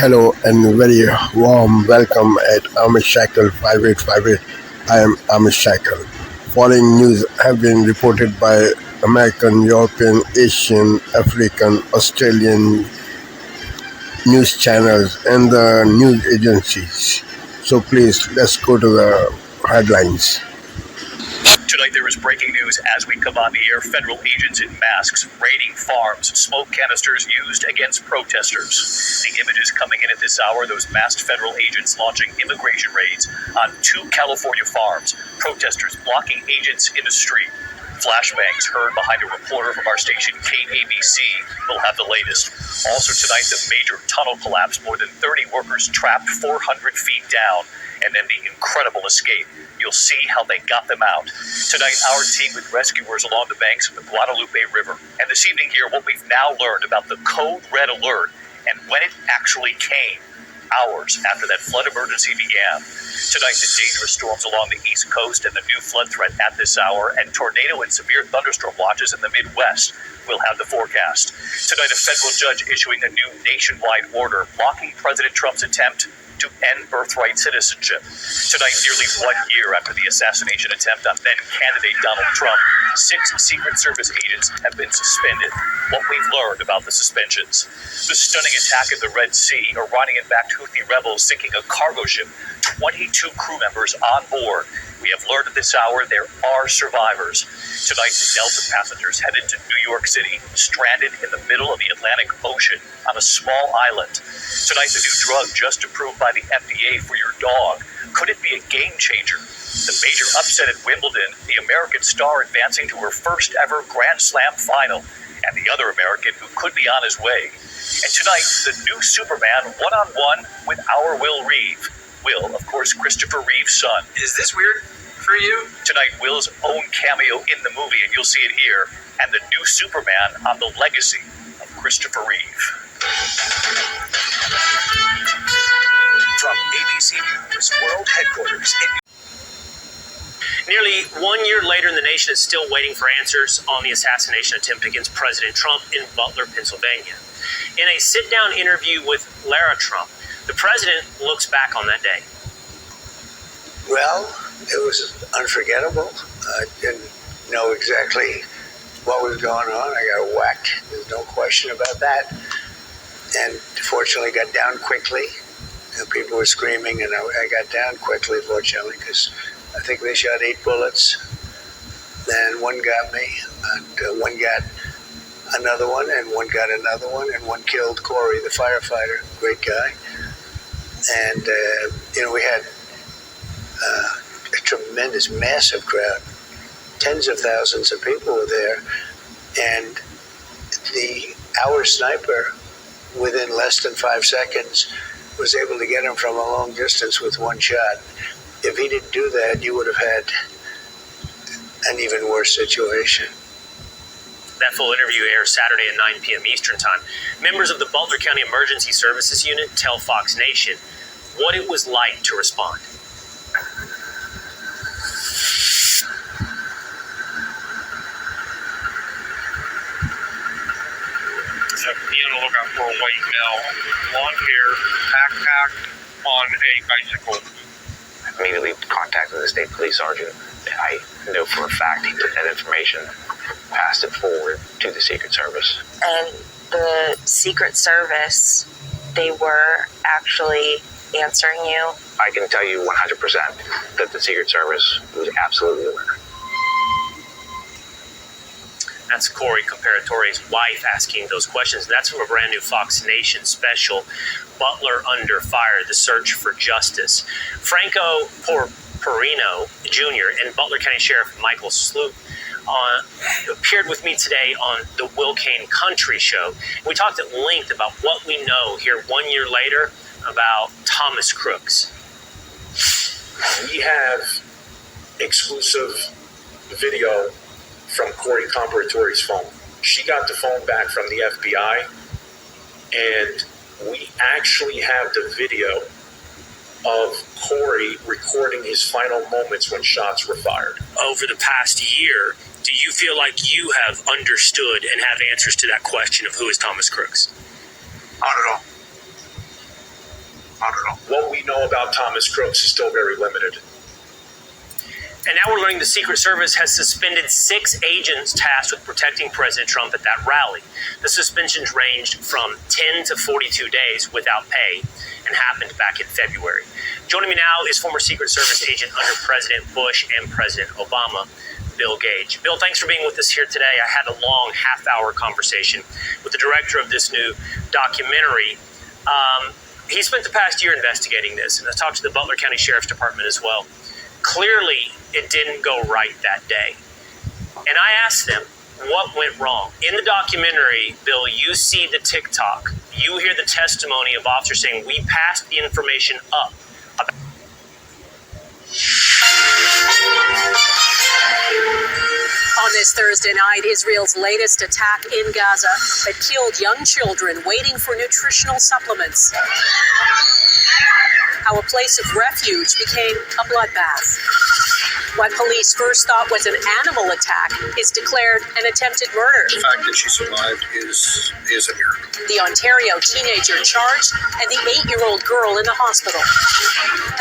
Hello and very warm welcome at Amish Shackle 5858. I am Amish Shackle. Following news have been reported by American, European, Asian, African, Australian news channels and the news agencies. So please, let's go to the headlines. Tonight there is breaking news as we come on the air. Federal agents in masks raiding farms, smoke canisters used against protesters. The images coming in at this hour, those masked federal agents launching immigration raids on 2 California farms. Protesters blocking agents in the street. Flashbangs heard behind a reporter from our station KABC. We'll have the latest. Also tonight, the major tunnel collapse. More than 30 workers trapped 400 feet down. And then the incredible escape. You'll see how they got them out. Tonight, our team with rescuers along the banks of the Guadalupe River. And this evening here, what we've now learned about the Code Red Alert and when it actually came, hours after that flood emergency began. Tonight, the dangerous storms along the East Coast and the new flood threat at this hour, and tornado and severe thunderstorm watches in the Midwest. We'll have the forecast. Tonight, a federal judge issuing a new nationwide order blocking President Trump's attempt to end birthright citizenship. Tonight, nearly 1 year after the assassination attempt on then-candidate Donald Trump, 6 Secret Service agents have been suspended. What we've learned about the suspensions. The stunning attack at the Red Sea, Iranian-backed Houthi rebels sinking a cargo ship, 22 crew members on board. We have learned at this hour there are survivors. Tonight, the Delta passengers headed to New York City, stranded in the middle of the Atlantic Ocean on a small island. Tonight, the new drug just approved by the FDA for your dog. Could it be a game changer? The major upset at Wimbledon, the American star advancing to her first ever Grand Slam final, and the other American who could be on his way. And tonight, the new Superman one-on-one with our Will Reeve. Will, of course, Christopher Reeve's son. Is this weird for you? Tonight, Will's own cameo in the movie, and you'll see it here, and the new Superman on the legacy of Christopher Reeve. From ABC News World Headquarters in Nearly 1 year later, the nation is still waiting for answers on the assassination attempt against President Trump in Butler, Pennsylvania. In a sit-down interview with Lara Trump, the president looks back on that day. Well, it was unforgettable. I didn't know exactly what was going on. I got whacked. There's no question about that. And fortunately got down quickly. People were screaming, and I got down quickly, fortunately, because I think they shot 8 bullets. Then one got me, and one got another one, and one got another one, and one killed Corey, the firefighter, great guy. And, we had a tremendous, massive crowd. Tens of thousands of people were there. And our sniper, within less than 5 seconds, was able to get him from a long distance with one shot. If he didn't do that, you would have had an even worse situation. That full interview airs Saturday at 9 p.m. Eastern Time. Members of the Butler County Emergency Services Unit tell Fox Nation what it was like to respond. Be on the lookout for a white male, blonde hair, backpack, on a bicycle. Immediately contacted the state police sergeant. I know for a fact he took that information, passed it forward to the Secret Service. And the Secret Service, they were actually answering you? I can tell you 100% that the Secret Service was absolutely aware. That's Corey Comparatore's wife asking those questions. That's from a brand new Fox Nation special, Butler Under Fire, The Search for Justice. Franco Perino Jr. and Butler County Sheriff Michael Sloop appeared with me today on the Will Kane Country Show. We talked at length about what we know here 1 year later about Thomas Crooks. We have exclusive video from Corey Comparatore's phone. She got the phone back from the FBI, and we actually have the video of Corey recording his final moments when shots were fired. Over the past year, do you feel like you have understood and have answers to that question of who is Thomas Crooks? Not at all. Not at all. What we know about Thomas Crooks is still very limited. And now we're learning the Secret Service has suspended 6 agents tasked with protecting President Trump at that rally. The suspensions ranged from 10 to 42 days without pay and happened back in February. Joining me now is former Secret Service agent under President Bush and President Obama, Bill Gage. Bill, thanks for being with us here today. I had a long half-hour conversation with the director of this new documentary. He spent the past year investigating this, and I talked to the Butler County Sheriff's Department as well. Clearly, it didn't go right that day. And I asked them, what went wrong? In the documentary, Bill, you see the TikTok. You hear the testimony of officers saying, we passed the information up. On this Thursday night, Israel's latest attack in Gaza that killed young children waiting for nutritional supplements. How a place of refuge became a bloodbath. What police first thought was an animal attack is declared an attempted murder. The fact that she survived is a miracle. The Ontario teenager charged and the 8-year-old girl in the hospital.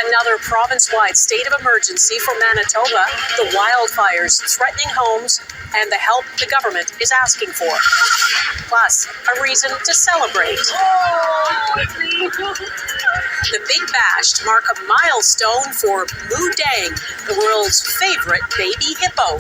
Another province-wide state of emergency for Manitoba, the wildfires threatening homes and the help the government is asking for. Plus, a reason to celebrate. The Big Bash to mark a milestone for Moo Dang, the world's favorite baby hippo.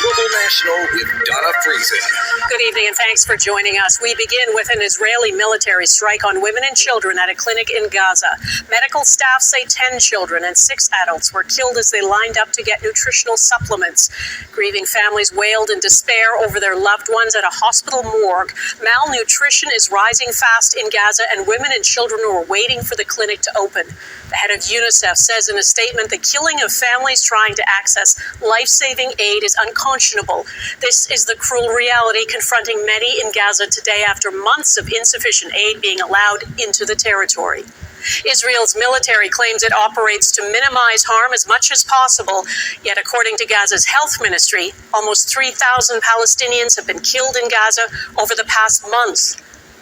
Global National with Donna Friesen. Good evening and thanks for joining us. We begin with an Israeli military strike on women and children at a clinic in Gaza. Medical staff say 10 children and 6 adults were killed as they lined up to get nutritional supplements. Grieving families wailed in despair over their loved ones at a hospital morgue. Malnutrition is rising fast in Gaza and women and children are waiting for the clinic to open. The head of UNICEF says in a statement the killing of families trying to access life-saving aid is unconscionable. This is the cruel reality confronting many in Gaza today after months of insufficient aid being allowed into the territory. Israel's military claims it operates to minimize harm as much as possible. Yet, according to Gaza's health ministry, almost 3,000 Palestinians have been killed in Gaza over the past month.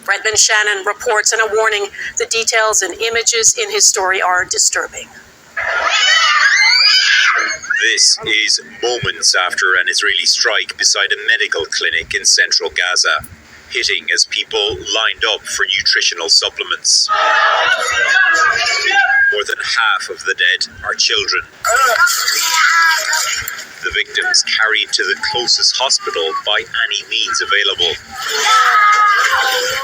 Brendan Shannon reports in a warning. The details and images in his story are disturbing. This is moments after an Israeli strike beside a medical clinic in central Gaza, hitting as people lined up for nutritional supplements. More than half of the dead are children. The victims carried to the closest hospital by any means available.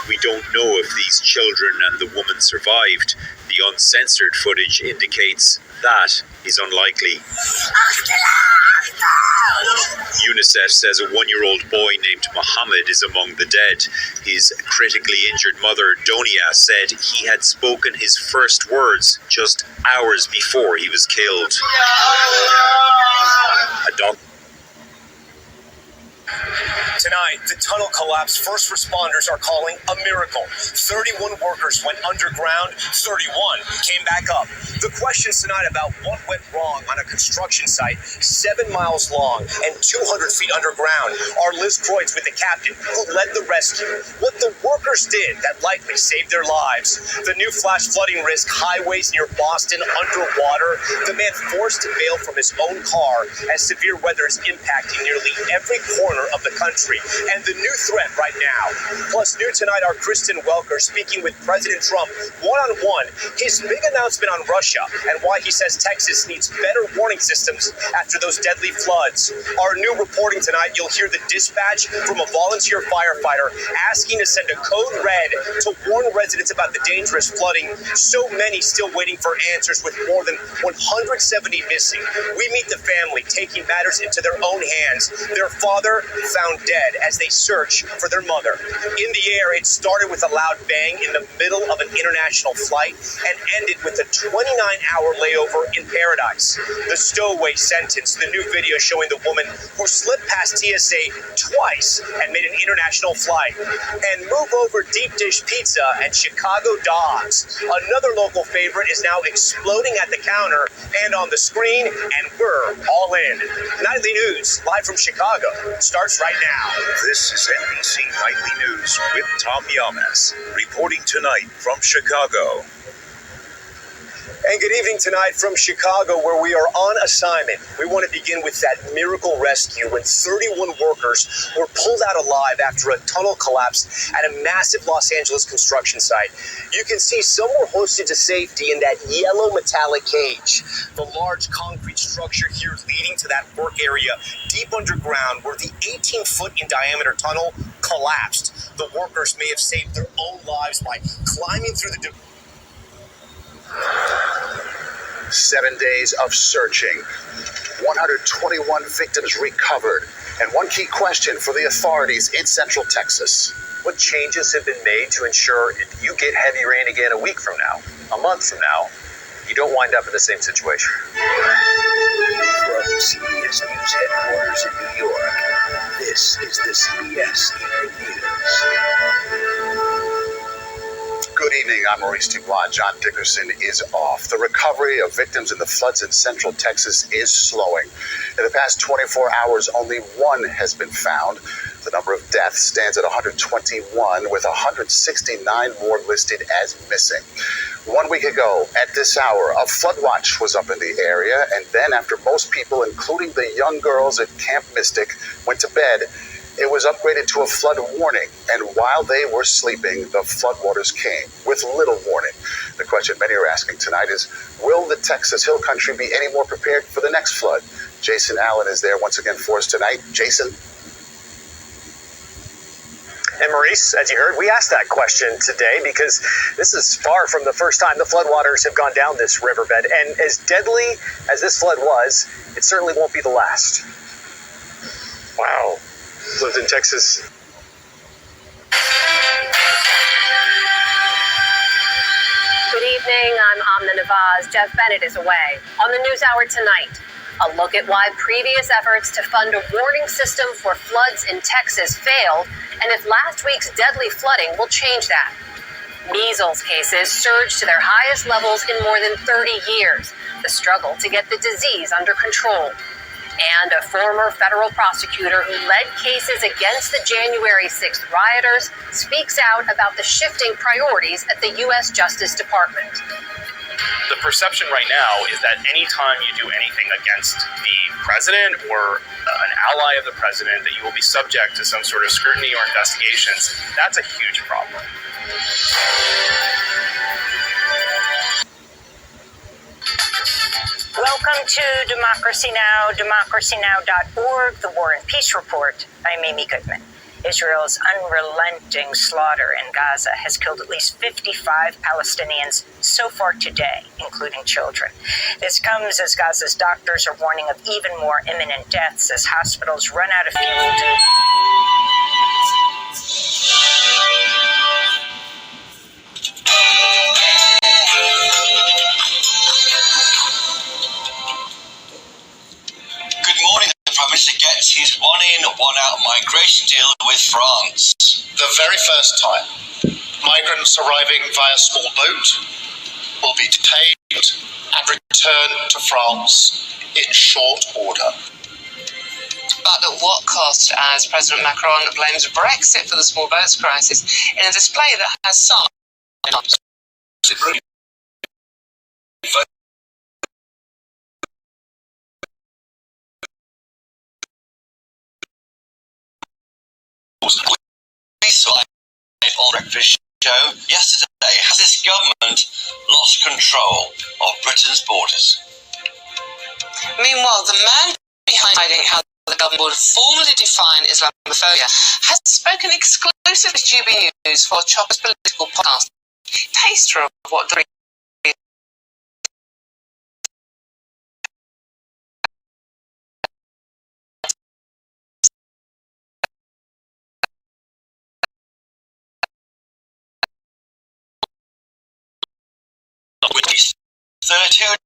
We don't know if these children and the woman survived. The uncensored footage indicates that is unlikely. UNICEF says a 1-year-old boy named Mohammed is among the dead. His critically injured mother, Donia, said he had spoken his first words just hours before he was killed. A doctor. Tonight, the tunnel collapsed. First responders are calling a miracle. 31 workers went underground, 31 came back up. The questions tonight about what went wrong on a construction site 7 miles long and 200 feet underground are Liz Kreutz with the captain who led the rescue. What the workers did that likely saved their lives. The new flash flooding risk, highways near Boston underwater. The man forced to bail from his own car as severe weather is impacting nearly every corner of the country. And the new threat right now. Plus, new tonight are Kristen Welker speaking with President Trump one-on-one. His big announcement on Russia and why he says Texas needs better warning systems after those deadly floods. Our new reporting tonight, you'll hear the dispatch from a volunteer firefighter asking to send a code red to warn residents about the dangerous flooding. So many still waiting for answers with more than 170 missing. We meet the family taking matters into their own hands. Their father found dead as they search for their mother. In the air, it started with a loud bang in the middle of an international flight and ended with a 29-hour layover in paradise. The stowaway sentence, the new video showing the woman who slipped past TSA twice and made an international flight. And move over deep dish pizza and Chicago dogs. Another local favorite is now exploding at the counter and on the screen, and we're all in. Nightly News, live from Chicago, starts right now. This is NBC Nightly News with Tom Yamas, reporting tonight from Chicago. And good evening tonight from Chicago, where we are on assignment. We want to begin with that miracle rescue when 31 workers were pulled out alive after a tunnel collapsed at a massive Los Angeles construction site. You can see some were hoisted to safety in that yellow metallic cage. The large concrete structure here leading to that work area deep underground where the 18-foot in diameter tunnel collapsed. The workers may have saved their own lives by climbing through the 7 days of searching, 121 victims recovered, and one key question for the authorities in Central Texas. What changes have been made to ensure if you get heavy rain again a week from now, a month from now, you don't wind up in the same situation? From CBS News headquarters in New York, this is the CBS Evening News. Good evening, I'm Maurice Dubois. John Dickerson is off. The recovery of victims in the floods in Central Texas is slowing. In the past 24 hours, only one has been found. The number of deaths stands at 121, with 169 more listed as missing. 1 week ago, at this hour, a flood watch was up in the area, and then after most people, including the young girls at Camp Mystic, went to bed, it was upgraded to a flood warning, and while they were sleeping, the floodwaters came with little warning. The question many are asking tonight is, will the Texas Hill Country be any more prepared for the next flood? Jason Allen is there once again for us tonight. Jason? And Maurice, as you heard, we asked that question today because this is far from the first time the floodwaters have gone down this riverbed. And as deadly as this flood was, it certainly won't be the last. Wow. Lived in Texas. Good evening, I'm Amna Nawaz. Jeff Bennett is away. On the NewsHour tonight, a look at why previous efforts to fund a warning system for floods in Texas failed, and if last week's deadly flooding will change that. Measles cases surged to their highest levels in more than 30 years, the struggle to get the disease under control. And a former federal prosecutor who led cases against the January 6th rioters speaks out about the shifting priorities at the U.S. Justice Department. The perception right now is that anytime you do anything against the president or an ally of the president, that you will be subject to some sort of scrutiny or investigations. That's a huge problem. Welcome to Democracy Now!, democracynow.org, the War and Peace Report. I'm Amy Goodman. Israel's unrelenting slaughter in Gaza has killed at least 55 Palestinians so far today, including children. This comes as Gaza's doctors are warning of even more imminent deaths as hospitals run out of fuel due. Prime Minister gets his one-in, one-out migration deal with France. The very first time migrants arriving via small boat will be detained and returned to France in short order. But at what cost, as President Macron blames Brexit for the small boats crisis in a display that has some on breakfast show yesterday. Has this government lost control of Britain's borders? Meanwhile, the man behind how the government would formally define Islamophobia has spoken exclusively to GB News for Chopper's political podcast. Taster of what the With 32